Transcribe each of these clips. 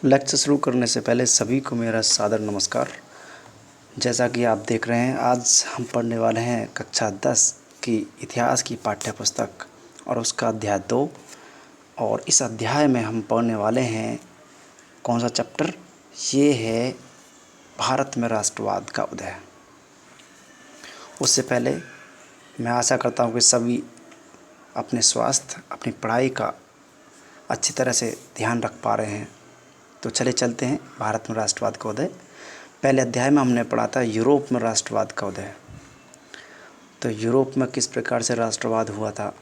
Lecture शुरू करने से पहले सभी को मेरा सादर नमस्कार। जैसा कि आप देख रहे हैं, आज हम पढ़ने वाले हैं कक्षा 10 की इतिहास की पाठ्य पुस्तक और उसका अध्याय 2। और इस अध्याय में हम पढ़ने वाले हैं कौन सा चैप्टर? ये है भारत में राष्ट्रवाद का उदय। उससे पहले मैं आशा करता हूँ कि सभी अपने स्वास्थ्य, अपनी पढ़ाई का अच्छी तरह से ध्यान रख पा रहे हैं। तो चले चलते हैं भारत में राष्ट्रवाद का उदय। पहले अध्याय में हमने पढ़ा था यूरोप में राष्ट्रवाद का उदय। तो यूरोप में किस प्रकार से राष्ट्रवाद हुआ था,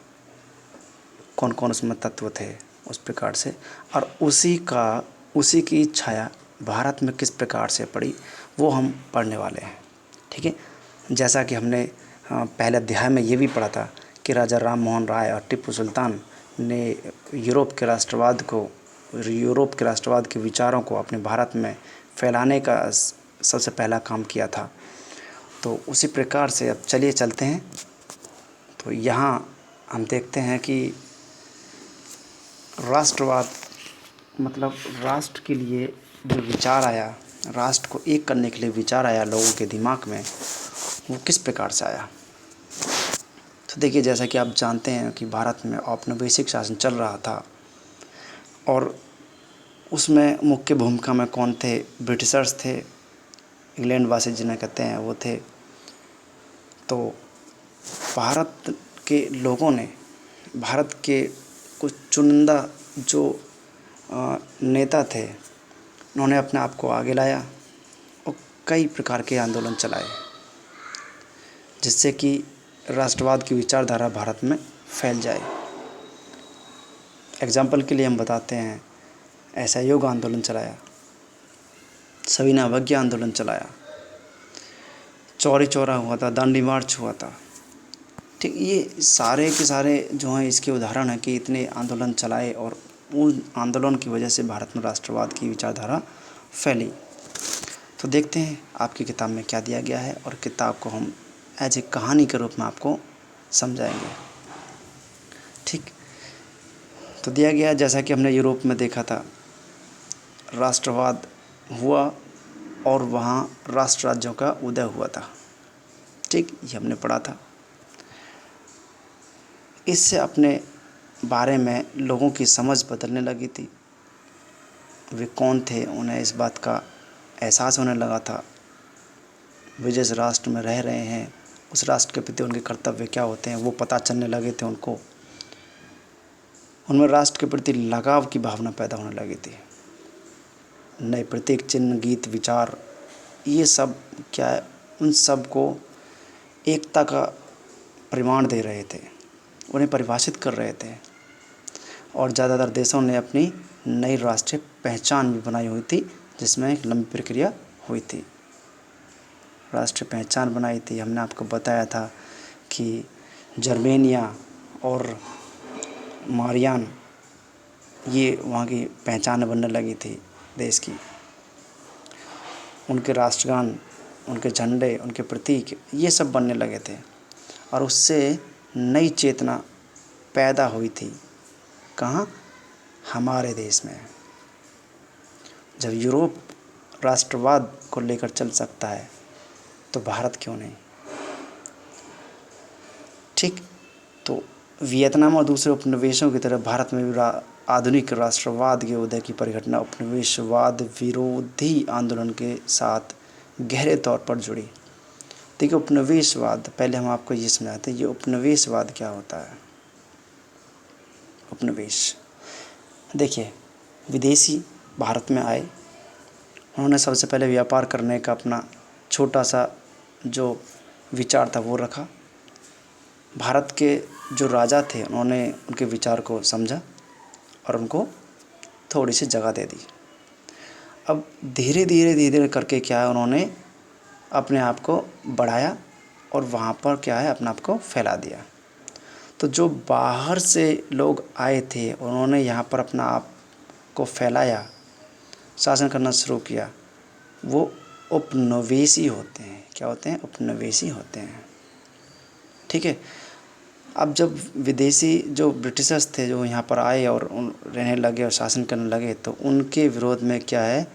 कौन कौन उसमें तत्व थे, उस प्रकार से, और उसी की छाया भारत में किस प्रकार से पड़ी, वो हम पढ़ने वाले हैं। ठीक है। जैसा कि हमने पहले अध्याय में ये भी पढ़ा था कि राजा राम मोहन राय और टीपू सुल्तान ने यूरोप के राष्ट्रवाद के विचारों को अपने भारत में फैलाने का सबसे पहला काम किया था। तो उसी प्रकार से अब चलिए चलते हैं। तो यहाँ हम देखते हैं कि राष्ट्रवाद मतलब राष्ट्र के लिए जो विचार आया, राष्ट्र को एक करने के लिए विचार आया लोगों के दिमाग में, वो किस प्रकार से आया। तो देखिए, जैसा कि आप जानते हैं कि भारत में औपनिवेशिक शासन चल रहा था और उसमें मुख्य भूमिका में कौन थे? ब्रिटिशर्स थे, इंग्लैंड वासी जिन्हें कहते हैं वो थे। तो भारत के लोगों ने, भारत के कुछ चुनिंदा जो नेता थे, उन्होंने अपने आप को आगे लाया और कई प्रकार के आंदोलन चलाए, जिससे कि राष्ट्रवाद की विचारधारा भारत में फैल जाए। एग्जाम्पल के लिए हम बताते हैं, असहयोग आंदोलन चलाया, सविनय अवज्ञा आंदोलन चलाया, चौरी चौरा हुआ था, दांडी मार्च हुआ था। ठीक, ये सारे के सारे जो हैं इसके उदाहरण हैं कि इतने आंदोलन चलाए और उन आंदोलन की वजह से भारत में राष्ट्रवाद की विचारधारा फैली। तो देखते हैं आपकी किताब में क्या दिया गया है और किताब को हम एज ए कहानी के रूप में आपको समझाएंगे। ठीक, तो दिया गया जैसा कि हमने यूरोप में देखा था, राष्ट्रवाद हुआ और वहाँ राष्ट्र राज्यों का उदय हुआ था। ठीक, ये हमने पढ़ा था। इससे अपने बारे में लोगों की समझ बदलने लगी थी। वे कौन थे, उन्हें इस बात का एहसास होने लगा था। वे जिस राष्ट्र में रह रहे हैं, उस राष्ट्र के प्रति उनके कर्तव्य क्या होते हैं, वो पता चलने लगे थे उनको। उनमें राष्ट्र के प्रति लगाव की भावना पैदा होने लगी थी। नए प्रतीक चिन्ह, गीत, विचार, ये सब क्या है, उन सब को एकता का परिमाण दे रहे थे, उन्हें परिभाषित कर रहे थे। और ज़्यादातर देशों ने अपनी नई राष्ट्रीय पहचान भी बनाई हुई थी, जिसमें एक लंबी प्रक्रिया हुई थी। राष्ट्रीय पहचान बनाई थी। हमने आपको बताया था कि जर्मेनिया और मारियान, ये वहाँ की पहचान बनने लगी थी देश की। उनके राष्ट्रगान, उनके झंडे, उनके प्रतीक, ये सब बनने लगे थे और उससे नई चेतना पैदा हुई थी। कहाँ? हमारे देश में। जब यूरोप राष्ट्रवाद को लेकर चल सकता है तो भारत क्यों नहीं? ठीक, तो वियतनाम और दूसरे उपनिवेशों की तरह भारत में भी आधुनिक राष्ट्रवाद के उदय की परिघटना उपनिवेशवाद विरोधी आंदोलन के साथ गहरे तौर पर जुड़ी। देखिए, उपनिवेशवाद, पहले हम आपको ये समझाते हैं ये उपनिवेशवाद क्या होता है। उपनिवेश, देखिए, विदेशी भारत में आए, उन्होंने सबसे पहले व्यापार करने का अपना छोटा सा जो विचार था वो रखा। भारत के जो राजा थे, उन्होंने उनके विचार को समझा और उनको थोड़ी सी जगह दे दी। अब धीरे धीरे करके क्या है, उन्होंने अपने आप को बढ़ाया और वहाँ पर क्या है, अपने आप को फैला दिया। तो जो बाहर से लोग आए थे, उन्होंने यहाँ पर अपना आप को फैलाया, शासन करना शुरू किया, वो उपनिवेशी होते हैं। क्या होते हैं? उपनिवेशी होते हैं। ठीक है। अब जब विदेशी जो ब्रिटिशर्स थे जो यहाँ पर आए और रहने लगे और शासन करने लगे, तो उनके विरोध में क्या है,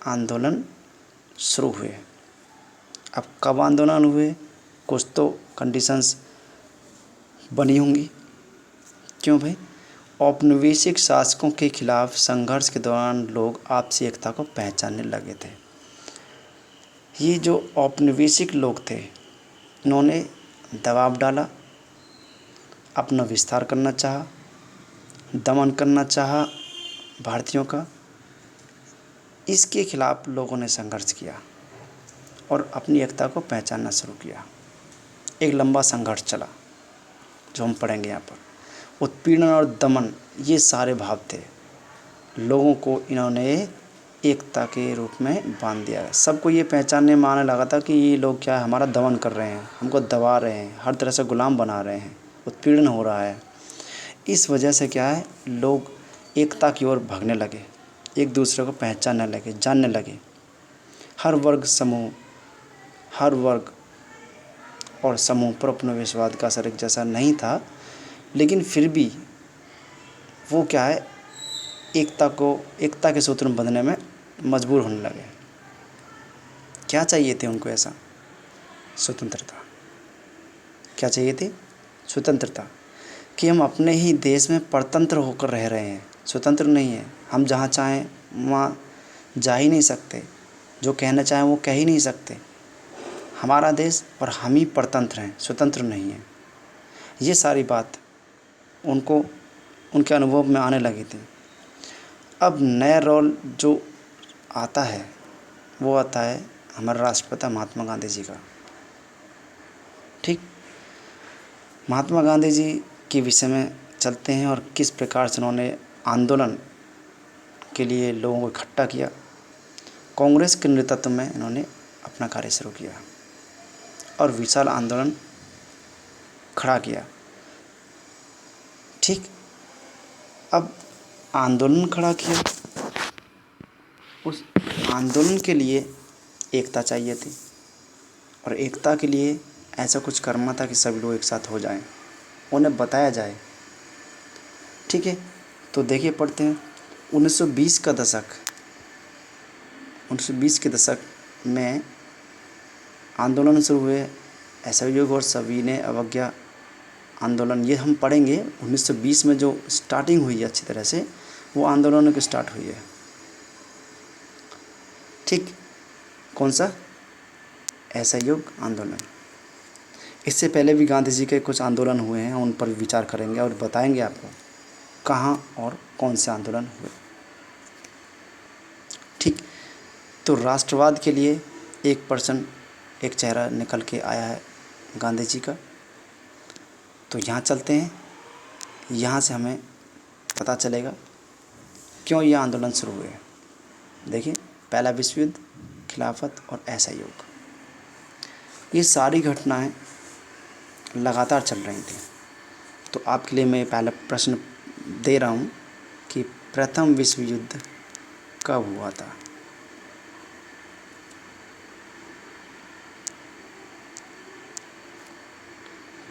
आंदोलन शुरू हुए। अब कब आंदोलन हुए, कुछ तो कंडीशंस बनी होंगी। क्यों भाई? औपनिवेशिक शासकों के खिलाफ संघर्ष के दौरान लोग आपसी एकता को पहचानने लगे थे। ये जो औपनिवेशिक लोग थे, इन्होंने दबाव डाला, अपना विस्तार करना चाहा, दमन करना चाहा भारतीयों का। इसके खिलाफ लोगों ने संघर्ष किया और अपनी एकता को पहचानना शुरू किया। एक लंबा संघर्ष चला जो हम पढ़ेंगे यहाँ पर। उत्पीड़न और दमन, ये सारे भाव थे। लोगों को इन्होंने एकता के रूप में बांध दिया। सबको ये पहचानने में आने लगा था कि ये लोग क्या है, हमारा दमन कर रहे हैं, हमको दबा रहे हैं, हर तरह से गुलाम बना रहे हैं, उत्पीड़न हो रहा है। इस वजह से क्या है, लोग एकता की ओर भागने लगे, एक दूसरे को पहचानने लगे, जानने लगे। हर वर्ग समूह, हर वर्ग और समूह पर उपनिवेशवाद का असर एक जैसा नहीं था, लेकिन फिर भी वो क्या है, एकता के सूत्र में बंधने में मजबूर होने लगे। क्या चाहिए थे उनको? ऐसा स्वतंत्रता। क्या चाहिए थी? स्वतंत्रता, कि हम अपने ही देश में परतंत्र होकर रह रहे हैं, स्वतंत्र नहीं है। हम जहाँ चाहें वहाँ जा ही नहीं सकते, जो कहना चाहें वो कह ही नहीं सकते। हमारा देश और हम ही परतंत्र हैं, स्वतंत्र नहीं है। ये सारी बात उनको उनके अनुभव में आने लगी थी। अब नया रोल जो आता है वो आता है हमारे राष्ट्रपिता महात्मा गांधी जी का। ठीक, महात्मा गांधी जी के विषय में चलते हैं और किस प्रकार से उन्होंने आंदोलन के लिए लोगों को इकट्ठा किया। कांग्रेस के नेतृत्व में इन्होंने अपना कार्य शुरू किया और विशाल आंदोलन खड़ा किया। ठीक, अब आंदोलन खड़ा किया, उस आंदोलन के लिए एकता चाहिए थी और एकता के लिए ऐसा कुछ करना था कि सभी लोग एक साथ हो जाएं, उन्हें बताया जाए। ठीक है, तो देखिए पढ़ते हैं 1920 का दशक। 1920 के दशक में आंदोलन शुरू हुए, असहयोग और सविनय अवज्ञा आंदोलन। ये हम पढ़ेंगे 1920 में जो स्टार्टिंग हुई है अच्छी तरह से, वो आंदोलन की स्टार्ट हुई है। ठीक, कौन सा? असहयोग आंदोलन। इससे पहले भी गांधी जी के कुछ आंदोलन हुए हैं, उन पर विचार करेंगे और बताएंगे आपको कहाँ और कौन से आंदोलन हुए। ठीक, तो राष्ट्रवाद के लिए एक पर्सन, एक चेहरा निकल के आया है गांधी जी का। तो यहाँ चलते हैं, यहाँ से हमें पता चलेगा क्यों ये आंदोलन शुरू हुए। देखिए, पहला विश्व युद्ध, खिलाफत और असहयोग, ये सारी घटनाएं लगातार चल रही थी। तो आपके लिए मैं पहला प्रश्न दे रहा हूँ कि प्रथम विश्व युद्ध कब हुआ था?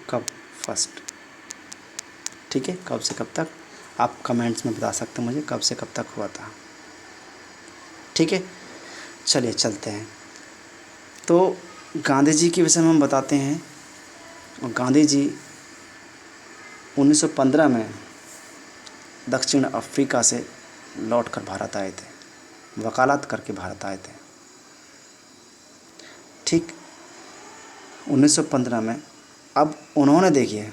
कब? फर्स्ट। ठीक है, कब से कब तक? आप कमेंट्स में बता सकते हैं मुझे कब से कब तक हुआ था। ठीक है, चलिए चलते हैं। तो गांधी जी के विषय में हम बताते हैं। और गांधी जी 1915 में दक्षिण अफ्रीका से लौटकर भारत आए थे, वकालत करके भारत आए थे। ठीक, 1915 में। अब उन्होंने, देखिए,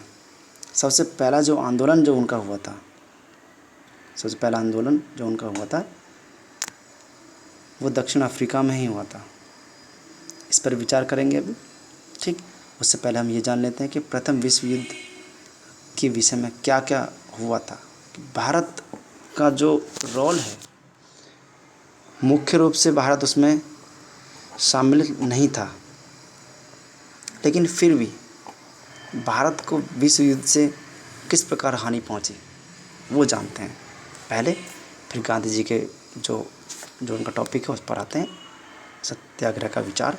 सबसे पहला जो आंदोलन जो उनका हुआ था, सबसे पहला आंदोलन जो उनका हुआ था वो दक्षिण अफ्रीका में ही हुआ था। इस पर विचार करेंगे अभी। ठीक, उससे पहले हम ये जान लेते हैं कि प्रथम विश्व युद्ध के विषय में क्या क्या हुआ था। भारत का जो रोल है, मुख्य रूप से भारत उसमें शामिल नहीं था, लेकिन फिर भी भारत को विश्व युद्ध से किस प्रकार हानि पहुंची वो जानते हैं पहले, फिर गांधी जी के जो उनका टॉपिक है उस पर आते हैं, सत्याग्रह का विचार।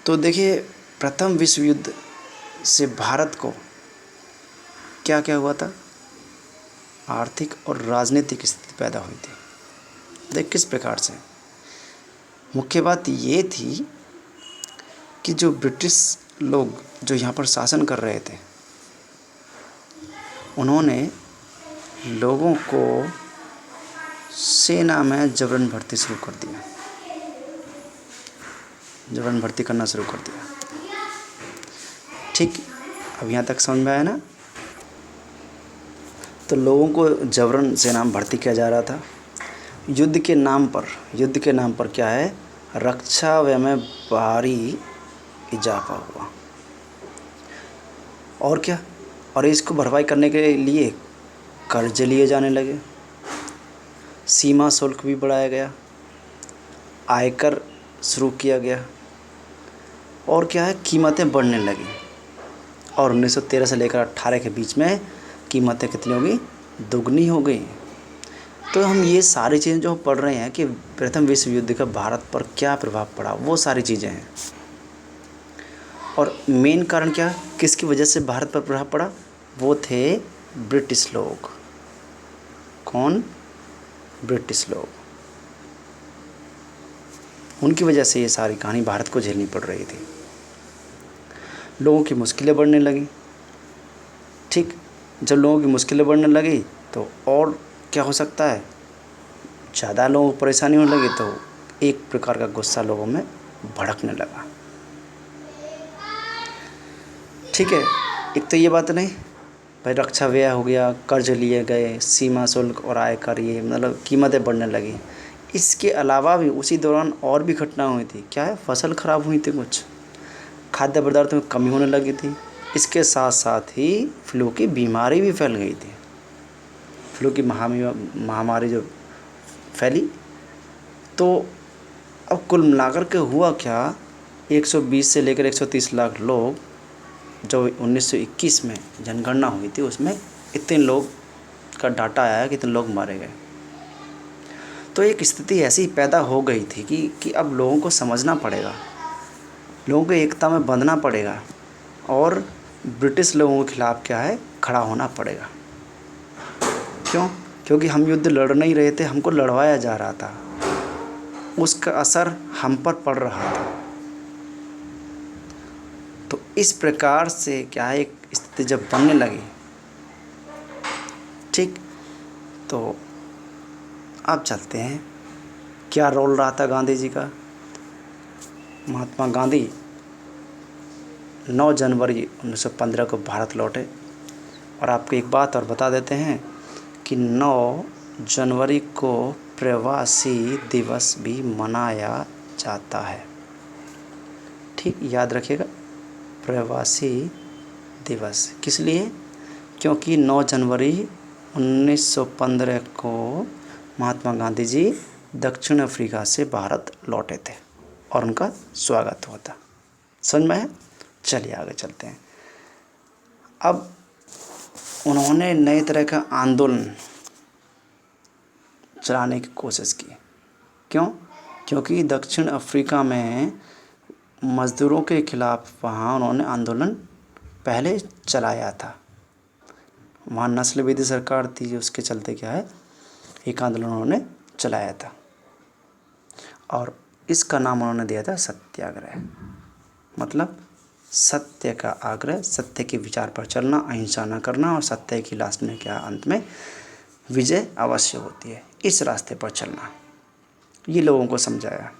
तो देखिए, प्रथम विश्व युद्ध से भारत को क्या क्या हुआ था, आर्थिक और राजनीतिक स्थिति पैदा हुई थी। देख किस प्रकार से। मुख्य बात ये थी कि जो ब्रिटिश लोग जो यहाँ पर शासन कर रहे थे, उन्होंने लोगों को सेना में जबरन भर्ती शुरू कर दिया, जबरन भर्ती करना शुरू कर दिया। ठीक, अब यहाँ तक समझ में आया ना। तो लोगों को जबरन सेना में भर्ती किया जा रहा था। युद्ध के नाम पर क्या है, रक्षा व्यय में भारी इजाफा हुआ। और क्या, और इसको भरपाई करने के लिए कर्ज लिए जाने लगे, सीमा शुल्क भी बढ़ाया गया, आयकर शुरू किया गया, और क्या है, कीमतें बढ़ने लगी। और 1913 से लेकर 18 के बीच में कीमतें कितनी हो गई, दुगनी हो गई। तो हम ये सारी चीज़ें जो पढ़ रहे हैं कि प्रथम विश्व युद्ध का भारत पर क्या प्रभाव पड़ा, वो सारी चीज़ें हैं। और मेन कारण क्या, किसकी वजह से भारत पर प्रभाव पड़ा, वो थे ब्रिटिश लोग। कौन, ब्रिटिश लोग। उनकी वजह से ये सारी कहानी भारत को झेलनी पड़ रही थी। लोगों की मुश्किलें बढ़ने लगी। ठीक, जब लोगों की मुश्किलें बढ़ने लगी तो और क्या हो सकता है, ज़्यादा लोगों को परेशानी होने लगी, तो एक प्रकार का गुस्सा लोगों में भड़कने लगा। ठीक है, एक तो ये बात नहीं भाई, रक्षा व्यय हो गया, कर्ज लिए गए, सीमा शुल्क और आयकर, ये मतलब कीमतें बढ़ने लगी। इसके अलावा भी उसी दौरान और भी घटना हुई थी। क्या है, फसल खराब हुई थी, कुछ खाद्य पदार्थों में कमी होने लगी थी। इसके साथ साथ ही फ्लू की बीमारी भी फैल गई थी। फ्लू की महामारी जो फैली, तो अब कुल मिलाकर के हुआ क्या, 120 से लेकर 130 लाख लोग, जो 1921 में जनगणना हुई थी उसमें इतने लोग का डाटा आया कि इतने लोग मारे गए। तो एक स्थिति ऐसी पैदा हो गई थी कि अब लोगों को समझना पड़ेगा, लोगों को एकता में बंधना पड़ेगा और ब्रिटिश लोगों के खिलाफ़ क्या है, खड़ा होना पड़ेगा। क्यों, क्योंकि हम युद्ध लड़ नहीं रहे थे, हमको लड़वाया जा रहा था, उसका असर हम पर पड़ रहा था। तो इस प्रकार से क्या है, एक स्थिति जब बनने लगी, ठीक, तो अब चलते हैं क्या रोल रहा था गांधी जी का। महात्मा गांधी 9 जनवरी 1915 को भारत लौटे। और आपको एक बात और बता देते हैं कि 9 जनवरी को प्रवासी दिवस भी मनाया जाता है। ठीक, याद रखिएगा, प्रवासी दिवस किस लिए, क्योंकि 9 जनवरी 1915 को महात्मा गांधी जी दक्षिण अफ्रीका से भारत लौटे थे और उनका स्वागत हुआ था। समझ में है। चलिए आगे चलते हैं। अब उन्होंने नए तरह का आंदोलन चलाने की कोशिश की। क्यों, क्योंकि दक्षिण अफ्रीका में मज़दूरों के खिलाफ़ वहाँ उन्होंने आंदोलन पहले चलाया था। वहाँ नस्ल विरोधी सरकार थी, उसके चलते क्या है, एक आंदोलन उन्होंने चलाया था और इसका नाम उन्होंने दिया था सत्याग्रह। मतलब सत्य का आग्रह, सत्य के विचार पर चलना, अहिंसा न करना और सत्य की लास्ट में क्या, अंत में विजय अवश्य होती है, इस रास्ते पर चलना। ये लोगों को समझाया।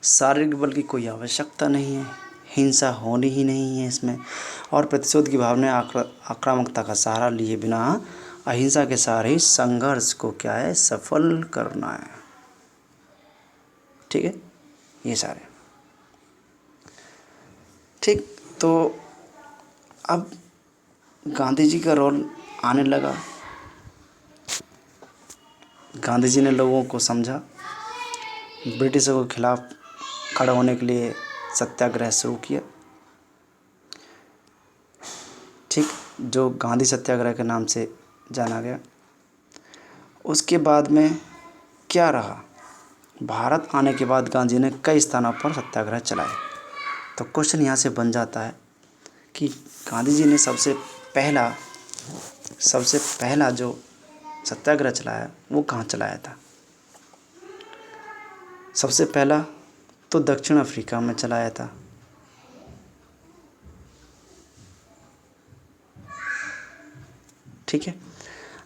शारीरिक बल की कोई आवश्यकता नहीं है, हिंसा होनी ही नहीं है इसमें, और प्रतिशोध की भावना, आक्रामकता का सहारा लिए बिना अहिंसा के सहारे ही संघर्ष को क्या है, सफल करना है। ठीक है, ये सारे ठीक। तो अब गांधी जी का रोल आने लगा। गांधी जी ने लोगों को समझा, ब्रिटिशों के खिलाफ़ खड़ा होने के लिए सत्याग्रह शुरू किया। ठीक, जो गांधी सत्याग्रह के नाम से जाना गया। उसके बाद में क्या रहा, भारत आने के बाद गांधी ने कई स्थानों पर सत्याग्रह चलाए। तो क्वेश्चन यहाँ से बन जाता है कि गांधी जी ने सबसे पहला जो सत्याग्रह चलाया वो कहाँ चलाया था? सबसे पहला तो दक्षिण अफ्रीका में चलाया था। ठीक है,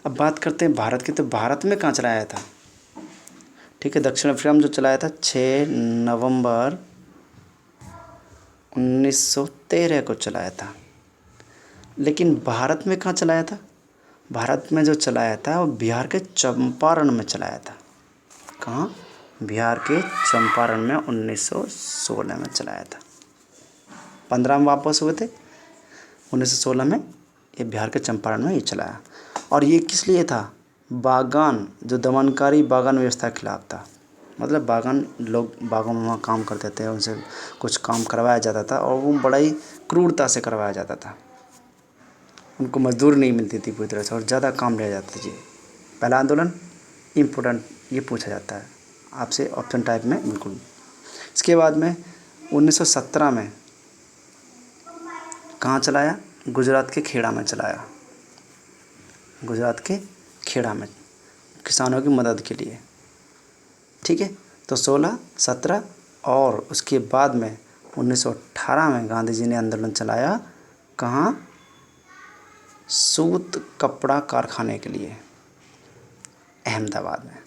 अब बात करते हैं भारत की, तो भारत में कहाँ चलाया था? ठीक है, दक्षिण अफ्रीका में जो चलाया था 6 नवंबर 1913 को चलाया था। लेकिन भारत में कहाँ चलाया था? भारत में जो चलाया था वो बिहार के चंपारण में चलाया था। कहाँ? बिहार के चंपारण में 1916 में चलाया था। 15 में वापस हुए थे, 1916 में ये बिहार के चंपारण में ये चलाया। और ये किस लिए था? बागान, जो दमनकारी बागान व्यवस्था के खिलाफ था। मतलब बागान लोग बागों में वहाँ काम करते थे, उनसे कुछ काम करवाया जाता था और वो बड़ा ही क्रूरता से करवाया जाता था। उनको मजदूरी नहीं मिलती थी पूरी तरह से और ज़्यादा काम लिया जाता था जी। पहला आंदोलन इम्पोर्टेंट ये पूछा जाता है आपसे ऑप्शन टाइप में, बिल्कुल। इसके बाद में 1917 में कहाँ चलाया? गुजरात के खेड़ा में चलाया। गुजरात के खेड़ा में किसानों की मदद के लिए। ठीक है, तो 16, 17 और उसके बाद में 1918 में गांधी जी ने आंदोलन चलाया। कहाँ? सूत कपड़ा कारखाने के लिए, अहमदाबाद में।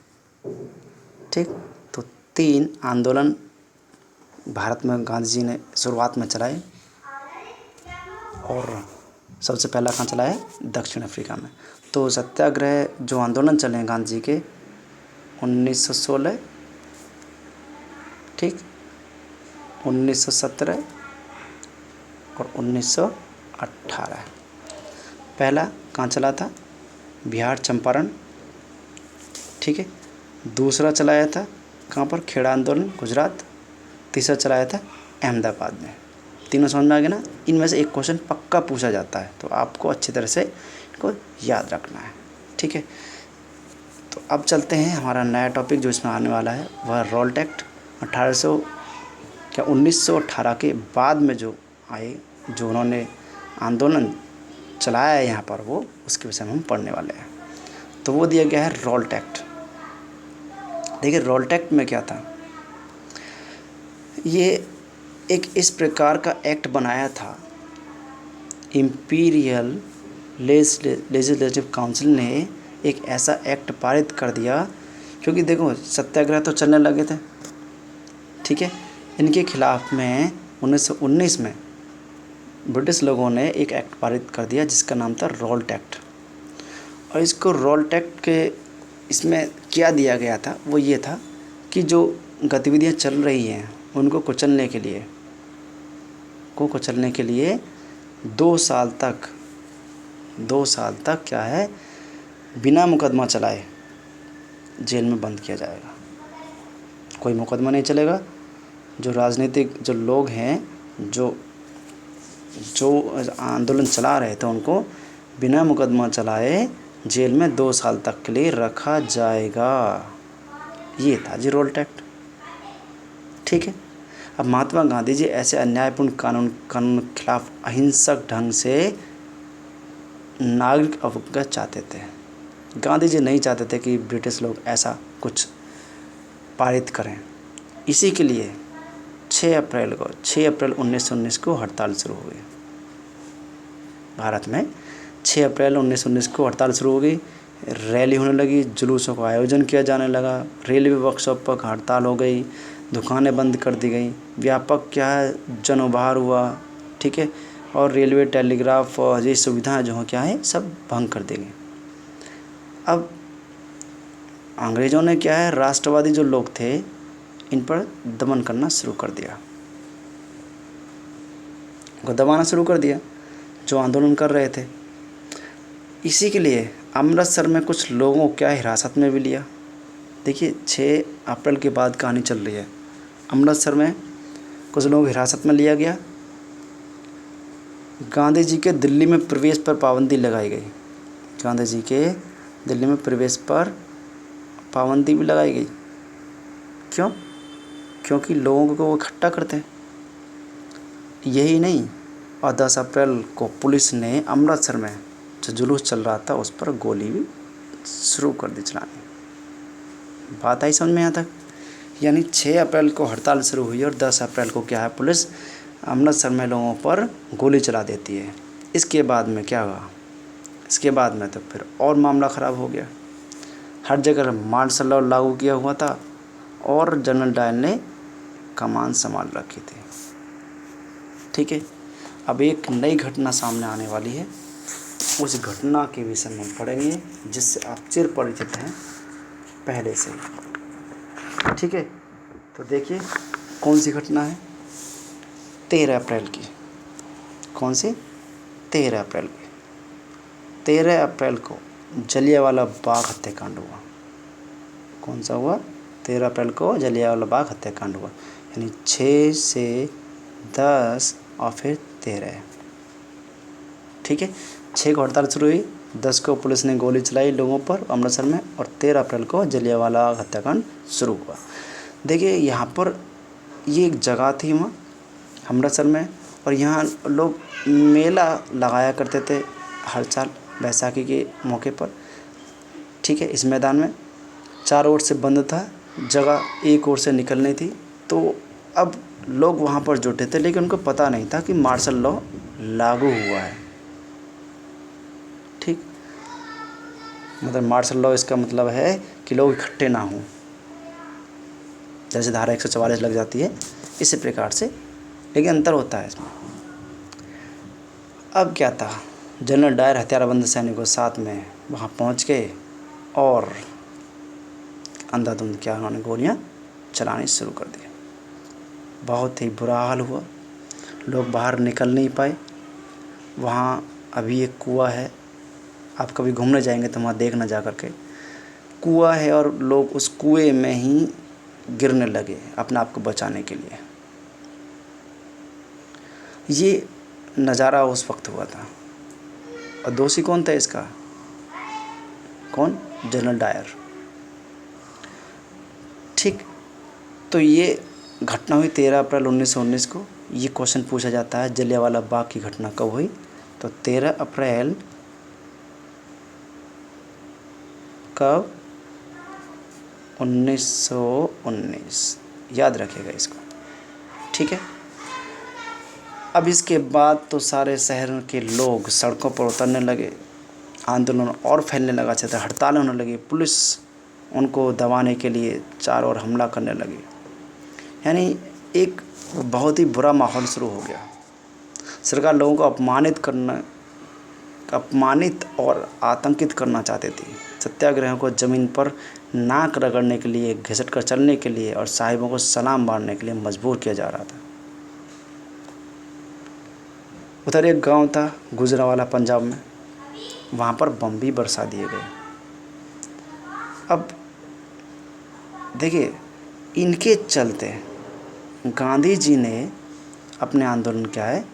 ठीक, तो 3 आंदोलन भारत में गांधी जी ने शुरुआत में चलाए। और सबसे पहला कहाँ चलाया? दक्षिण अफ्रीका में। तो सत्याग्रह जो आंदोलन चले हैं गांधी जी के 1916, ठीक, 1917 और 1918। पहला कहाँ चला था? बिहार चंपारण। ठीक है, दूसरा चलाया था कहाँ पर? खेड़ा आंदोलन गुजरात। तीसरा चलाया था अहमदाबाद में। तीनों समझ में आ गया ना? इनमें से एक क्वेश्चन पक्का पूछा जाता है, तो आपको अच्छी तरह से इनको याद रखना है। ठीक है, तो अब चलते हैं हमारा नया टॉपिक जो इसमें आने वाला है, वह रॉल्ट एक्ट 1918 के बाद में जो आए, जो उन्होंने आंदोलन चलाया है यहाँ पर, वो उसके विषय में हम पढ़ने वाले हैं। तो वो दिया गया है रॉल्ट एक्ट। देखिए रॉल्ट एक्ट में क्या था? ये एक इस प्रकार का एक्ट बनाया था, इम्पीरियल लेजिस्लेटिव काउंसिल ने एक ऐसा एक्ट पारित कर दिया, क्योंकि देखो सत्याग्रह तो चलने लगे थे। ठीक है, इनके खिलाफ में 1919 में ब्रिटिश लोगों ने एक एक्ट पारित कर दिया जिसका नाम था रॉल्ट एक्ट। और इसको रॉल्ट एक्ट के इसमें क्या दिया गया था? वो ये था कि जो गतिविधियाँ चल रही हैं उनको कुचलने के लिए 2 साल तक क्या है, बिना मुकदमा चलाए जेल में बंद किया जाएगा। कोई मुकदमा नहीं चलेगा। जो राजनीतिक जो लोग हैं, जो आंदोलन चला रहे थे, उनको बिना मुकदमा चलाए जेल में 2 साल तक के लिए रखा जाएगा। ये था जी रॉल्ट एक्ट। ठीक है, अब महात्मा गांधी जी ऐसे अन्यायपूर्ण कानून के खिलाफ अहिंसक ढंग से नागरिक अवज्ञा चाहते थे। गांधी जी नहीं चाहते थे कि ब्रिटिश लोग ऐसा कुछ पारित करें। इसी के लिए 6 अप्रैल 1919 को हड़ताल शुरू हो गई भारत में। 6 अप्रैल 1919 को हड़ताल शुरू हो गई। रैली होने लगी, जुलूसों का आयोजन किया जाने लगा, रेलवे वर्कशॉप पर हड़ताल हो गई, दुकानें बंद कर दी गई, व्यापक क्या है जन उभार हुआ। ठीक है, और रेलवे टेलीग्राफ और ये सुविधाएं जो क्या है सब भंग कर दी गई। अब अंग्रेज़ों ने क्या है, राष्ट्रवादी जो लोग थे इन पर दमन करना शुरू कर दिया, उनको दबाना शुरू कर दिया जो आंदोलन कर रहे थे। इसी के लिए अमृतसर में कुछ लोगों को क्या हिरासत में भी लिया। देखिए 6 अप्रैल के बाद कहानी चल रही है। अमृतसर में कुछ लोगों को हिरासत में लिया गया। गांधी जी के दिल्ली में प्रवेश पर पाबंदी लगाई गई। गांधी जी के दिल्ली में प्रवेश पर पाबंदी भी लगाई गई। क्यों? क्योंकि लोगों को वो इकट्ठा करते हैं। यही नहीं, और 10 अप्रैल को पुलिस ने अमृतसर में जो जुलूस चल रहा था उस पर गोली भी शुरू कर दी चलानी। बात आई समझ में यहाँ तक? यानी 6 अप्रैल को हड़ताल शुरू हुई और 10 अप्रैल को क्या है, पुलिस अमृतसर में लोगों पर गोली चला देती है। इसके बाद में क्या हुआ? इसके बाद में तो फिर और मामला ख़राब हो गया। हर जगह मार्शल लॉ लागू किया हुआ था और जनरल डायर ने कमान संभाल रखी थी। ठीक है, अब एक नई घटना सामने आने वाली है, उस घटना के विषय में पढ़ेंगे जिससे आप चिर परिचित हैं पहले से ही। ठीक है, तो देखिए कौन सी घटना है। 13 अप्रैल की। कौन सी? 13 अप्रैल की। 13 अप्रैल को जलियांवाला बाग हत्याकांड हुआ। कौन सा हुआ? 13 अप्रैल को जलियांवाला बाग हत्याकांड हुआ। यानी 6 से 10 और फिर 13। ठीक है, 6 को हड़ताल शुरू हुई, 10 को पुलिस ने गोली चलाई लोगों पर अमृतसर में और 13 अप्रैल को जलियांवाला हत्याकांड शुरू हुआ। देखिए यहाँ पर ये एक जगह थी वहाँ अमृतसर में, और यहाँ लोग मेला लगाया करते थे हर साल बैसाखी के मौके पर। ठीक है, इस मैदान में चारों ओर से बंद था, जगह एक ओर से निकलनी थी। तो अब लोग वहाँ पर जुटे थे, लेकिन उनको पता नहीं था कि मार्शल लॉ लागू हुआ है। ठीक, मतलब मार्शल लॉ इसका मतलब है कि लोग इकट्ठे ना हों, जैसे धारा 144 लग जाती है इसी प्रकार से, लेकिन अंतर होता है इसमें। अब क्या था, जनरल डायर हथियारबंद सैनिकों साथ में वहाँ पहुँच गए और अंधाधुंध क्या उन्होंने गोलियाँ चलानी शुरू कर दी। बहुत ही बुरा हाल हुआ, लोग बाहर निकल नहीं पाए। वहाँ अभी एक कुआं है, आप कभी घूमने जाएंगे तो वहाँ देखना जा कर के, कुआं है और लोग उस कुएं में ही गिरने लगे अपने आप को बचाने के लिए। ये नज़ारा उस वक्त हुआ था। और दोषी कौन था इसका? कौन? General Dyer. ठीक, तो ये घटना हुई 13 अप्रैल 1919 को। ये क्वेश्चन पूछा जाता है जलियांवाला बाग की घटना कब हुई? तो 13 अप्रैल कब? 1919, याद रखिएगा इसको। ठीक है, अब इसके बाद तो सारे शहर के लोग सड़कों पर उतरने लगे, आंदोलन और फैलने लगा, चाहते हड़ताल होने लगी, पुलिस उनको दबाने के लिए चारों ओर हमला करने लगी। यानी एक बहुत ही बुरा माहौल शुरू हो गया। सरकार लोगों को अपमानित और आतंकित करना चाहती थी। सत्याग्रह को ज़मीन पर नाक रगड़ने के लिए, घिसट कर चलने के लिए और साहिबों को सलाम मारने के लिए मजबूर किया जा रहा था। उधर एक गांव था गुजरांवाला पंजाब में, वहाँ पर बम भी बरसा दिए गए। अब देखिए, इनके चलते गांधी जी ने अपने आंदोलन क्या है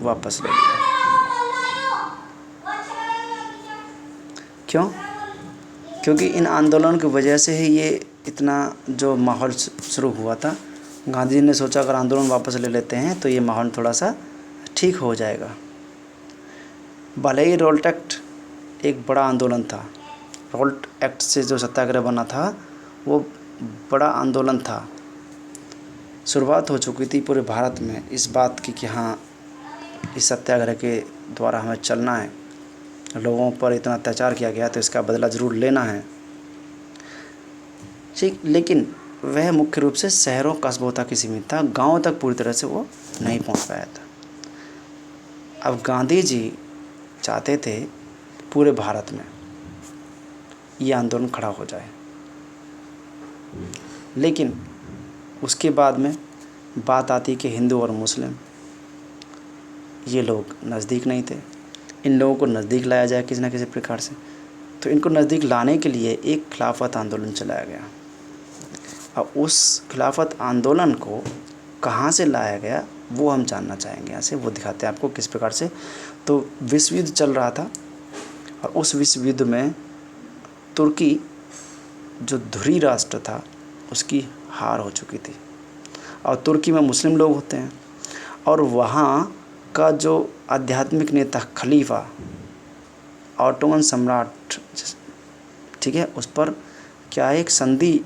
वापस ले लिया। क्यों? क्योंकि इन आंदोलन की वजह से ही ये इतना जो माहौल शुरू हुआ था। गांधी जी ने सोचा अगर आंदोलन वापस ले लेते हैं तो ये माहौल थोड़ा सा ठीक हो जाएगा। भले ही रोल्ट एक्ट एक बड़ा आंदोलन था, रोल्ट एक्ट से जो सत्याग्रह बना था वो बड़ा आंदोलन था। शुरुआत हो चुकी थी पूरे भारत में इस बात की कि हाँ, इस सत्याग्रह के द्वारा हमें चलना है, लोगों पर इतना अत्याचार किया गया तो इसका बदला ज़रूर लेना है। ठीक, लेकिन वह मुख्य रूप से शहरों कस्बों तक ही सीमित था, गाँव तक पूरी तरह से वो नहीं पहुंच पाया था। अब गांधी जी चाहते थे पूरे भारत में ये आंदोलन खड़ा हो जाए, लेकिन उसके बाद में बात आती कि हिंदू और मुस्लिम ये लोग नज़दीक नहीं थे। इन लोगों को नज़दीक लाया जाए किसी न किसी प्रकार से। तो इनको नज़दीक लाने के लिए एक खिलाफत आंदोलन चलाया गया। अब उस खिलाफत आंदोलन को कहाँ से लाया गया वो हम जानना चाहेंगे। यहाँ से वो दिखाते हैं आपको किस प्रकार से। तो विश्व युद्ध चल रहा था और उस विश्व युद्ध में तुर्की जो धुरी राष्ट्र था उसकी हार हो चुकी थी, और तुर्की में मुस्लिम लोग होते हैं और वहाँ का जो आध्यात्मिक नेता खलीफा ऑटोमन सम्राट, ठीक है, उस पर क्या एक संधि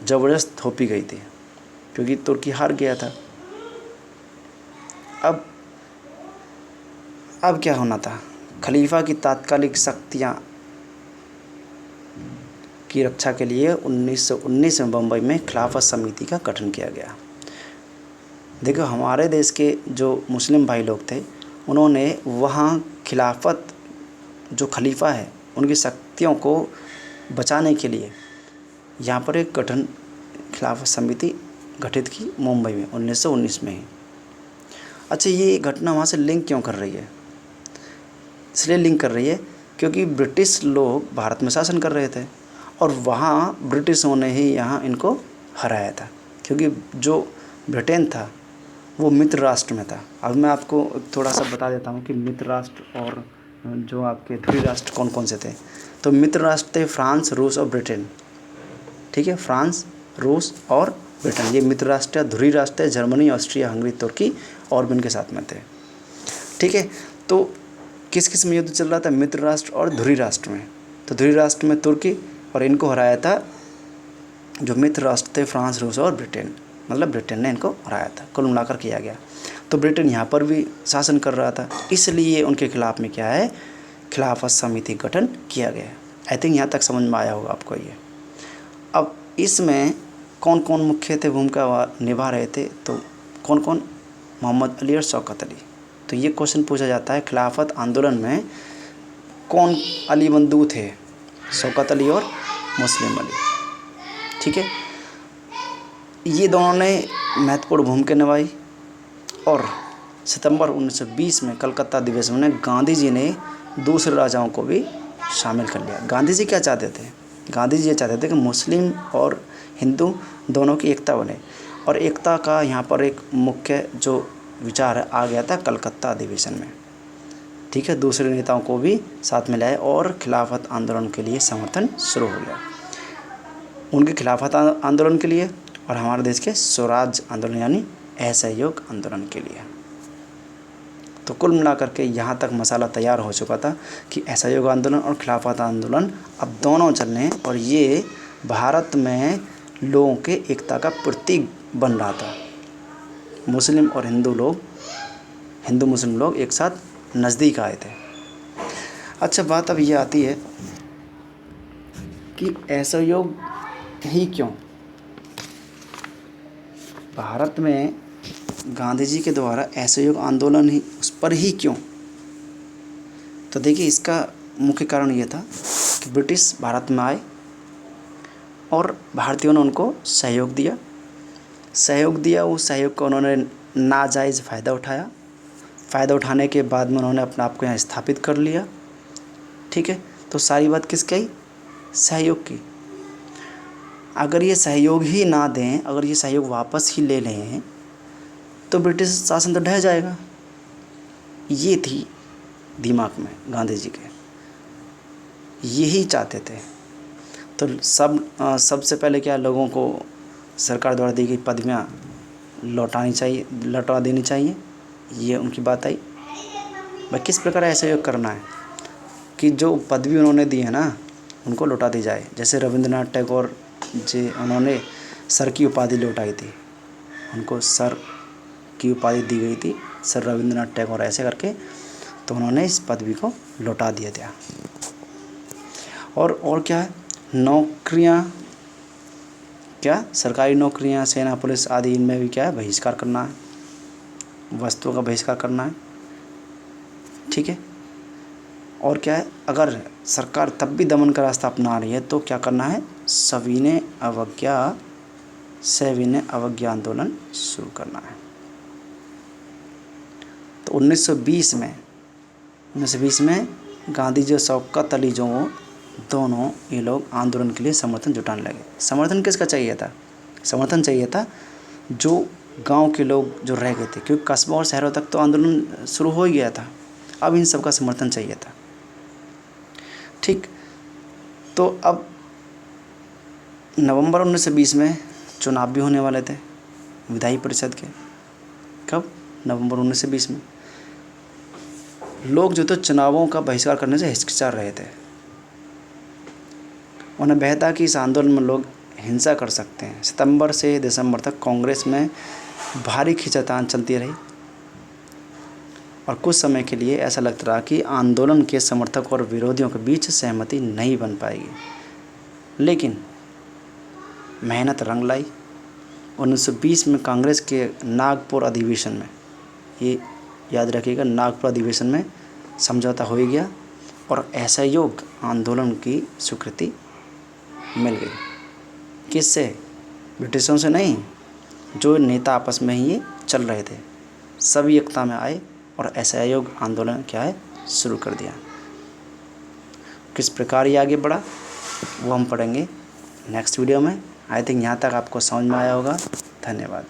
ज़बरदस्त थोपी गई थी क्योंकि तुर्की हार गया था। अब क्या होना था, खलीफा की तात्कालिक शक्तियाँ की रक्षा के लिए 1919 में बम्बई में खिलाफत समिति का गठन किया गया। देखो हमारे देश के जो मुस्लिम भाई लोग थे उन्होंने वहाँ खिलाफत जो खलीफा है उनकी शक्तियों को बचाने के लिए यहाँ पर एक खिलाफत समिति गठित की मुंबई में 1919 में ही। अच्छा, ये घटना वहाँ से लिंक क्यों कर रही है? इसलिए लिंक कर रही है क्योंकि ब्रिटिश लोग भारत में शासन कर रहे थे और वहाँ ब्रिटिशों ने ही यहाँ इनको हराया था, क्योंकि जो ब्रिटेन था वो मित्र राष्ट्र में था। अब मैं आपको थोड़ा सा बता देता हूँ कि मित्र राष्ट्र और जो आपके ध्रुवीय राष्ट्र कौन कौन से थे। तो मित्र राष्ट्र थे फ्रांस, रूस और ब्रिटेन, ठीक है, फ्रांस, रूस और ब्रिटेन, ये मित्र राष्ट्र है। ध्रुवीय राष्ट्र है जर्मनी, ऑस्ट्रिया, हंगरी, तुर्की और भी इनके साथ में थे, ठीक है। तो किस किस में युद्ध चल रहा था? मित्र राष्ट्र और ध्रुवीय राष्ट्र में। तो ध्रुवीय राष्ट्र में तुर्की, और इनको हराया था जो मित्र राष्ट्र थे फ्रांस, रूस और ब्रिटेन, मतलब ब्रिटेन ने इनको हराया था, कुल मिलाकर किया गया। तो ब्रिटेन यहाँ पर भी शासन कर रहा था, इसलिए उनके खिलाफ में क्या है, खिलाफत समिति गठन किया गया। आई थिंक यहाँ तक समझ में आया होगा आपको ये। अब इसमें कौन कौन मुख्य थे, भूमिका निभा रहे थे, तो कौन कौन? मोहम्मद अली और शौकत अली। तो ये क्वेश्चन पूछा जाता है खिलाफत आंदोलन में कौन अली बंधु थे? शौकत अली और मुस्लिम अली, ठीक है। ये दोनों ने महत्वपूर्ण भूमिका निभाई और सितंबर 1920 में कलकत्ता अधिवेशन में गांधी जी ने दूसरे राजाओं को भी शामिल कर लिया। गांधी जी क्या चाहते थे? गांधी जी ये चाहते थे कि मुस्लिम और हिंदू दोनों की एकता बने, और एकता का यहाँ पर एक मुख्य जो विचार आ गया था कलकत्ता अधिवेशन में, ठीक है। दूसरे नेताओं को भी साथ में लाए और खिलाफत आंदोलन के लिए समर्थन शुरू हो गया, उनके खिलाफत आंदोलन के लिए और हमारे देश के स्वराज आंदोलन यानी असहयोग आंदोलन के लिए। तो कुल मिलाकर के यहाँ तक मसाला तैयार हो चुका था कि असहयोग आंदोलन और खिलाफत आंदोलन अब दोनों चल रहे हैं और ये भारत में लोगों के एकता का प्रतीक बन रहा था। मुस्लिम और हिंदू मुस्लिम लोग एक साथ नज़दीक आए थे। अच्छा, बात अब ये आती है कि असहयोग ही क्यों? भारत में गांधी जी के द्वारा असहयोग आंदोलन ही उस पर ही क्यों? तो देखिए, इसका मुख्य कारण ये था कि ब्रिटिश भारत में आए और भारतीयों ने उनको सहयोग दिया। उस सहयोग का उन्होंने नाजायज़ फ़ायदा उठाया। फ़ायदा उठाने के बाद में उन्होंने अपने आप को यहाँ स्थापित कर लिया, ठीक है। तो सारी बात किसकी आई? सहयोग की। अगर ये सहयोग ही ना दें, अगर ये सहयोग वापस ही ले लें तो ब्रिटिश शासन तो ढह जाएगा। ये थी दिमाग में गांधी जी के, यही चाहते थे। तो सबसे पहले क्या, लोगों को सरकार द्वारा दी गई पदवियाँ लौटा देनी चाहिए, ये उनकी बात आई। भाई किस प्रकार असहयोग करना है कि जो पदवी उन्होंने दी है ना उनको लौटा दी जाए। जैसे रविंद्रनाथ टैगोर जी, उन्होंने सर की उपाधि लौटाई थी, उनको सर की उपाधि दी गई थी, सर रविंद्रनाथ टैगोर ऐसे करके, तो उन्होंने इस पदवी को लौटा दिया था। और क्या है, नौकरियां, क्या सरकारी नौकरियां, सेना, पुलिस आदि, इनमें भी क्या है, बहिष्कार करना है, वस्तुओं का बहिष्कार करना है, ठीक है। और क्या है, अगर सरकार तब भी दमन का रास्ता अपना रही है तो क्या करना है, सविनय अवज्ञा आंदोलन शुरू करना है। तो 1920 में गांधी जी और शौकत अली जो दोनों ये लोग आंदोलन के लिए समर्थन जुटाने लगे। समर्थन किसका चाहिए था? समर्थन चाहिए था जो गांव के लोग जो रह गए थे, क्योंकि कस्बों और शहरों तक तो आंदोलन शुरू हो ही गया था। अब इन सब का समर्थन चाहिए था, ठीक। तो अब नवंबर 1920 में चुनाव भी होने वाले थे विधायी परिषद के। कब? नवंबर 1920 में। लोग जो तो चुनावों का बहिष्कार करने से हिचकिचा रहे थे। उन्हें बहता कि इस आंदोलन में लोग हिंसा कर सकते हैं। सितंबर से दिसंबर तक कांग्रेस में भारी खींचातान चलती रही और कुछ समय के लिए ऐसा लगता रहा कि आंदोलन के समर्थक और विरोधियों के बीच सहमति नहीं बन पाएगी। लेकिन मेहनत रंग लाई। 1920 में कांग्रेस के नागपुर अधिवेशन में, ये याद रखिएगा, नागपुर अधिवेशन में समझौता हो गया और असहयोग आंदोलन की स्वीकृति मिल गई। किससे? ब्रिटिशों से नहीं, जो नेता आपस में ही ये चल रहे थे, सभी एकता में आए और असहयोग आंदोलन क्या है शुरू कर दिया। किस प्रकार ये आगे बढ़ा वो हम पढ़ेंगे नेक्स्ट वीडियो में। आई थिंक यहाँ तक आपको समझ में आया होगा। धन्यवाद।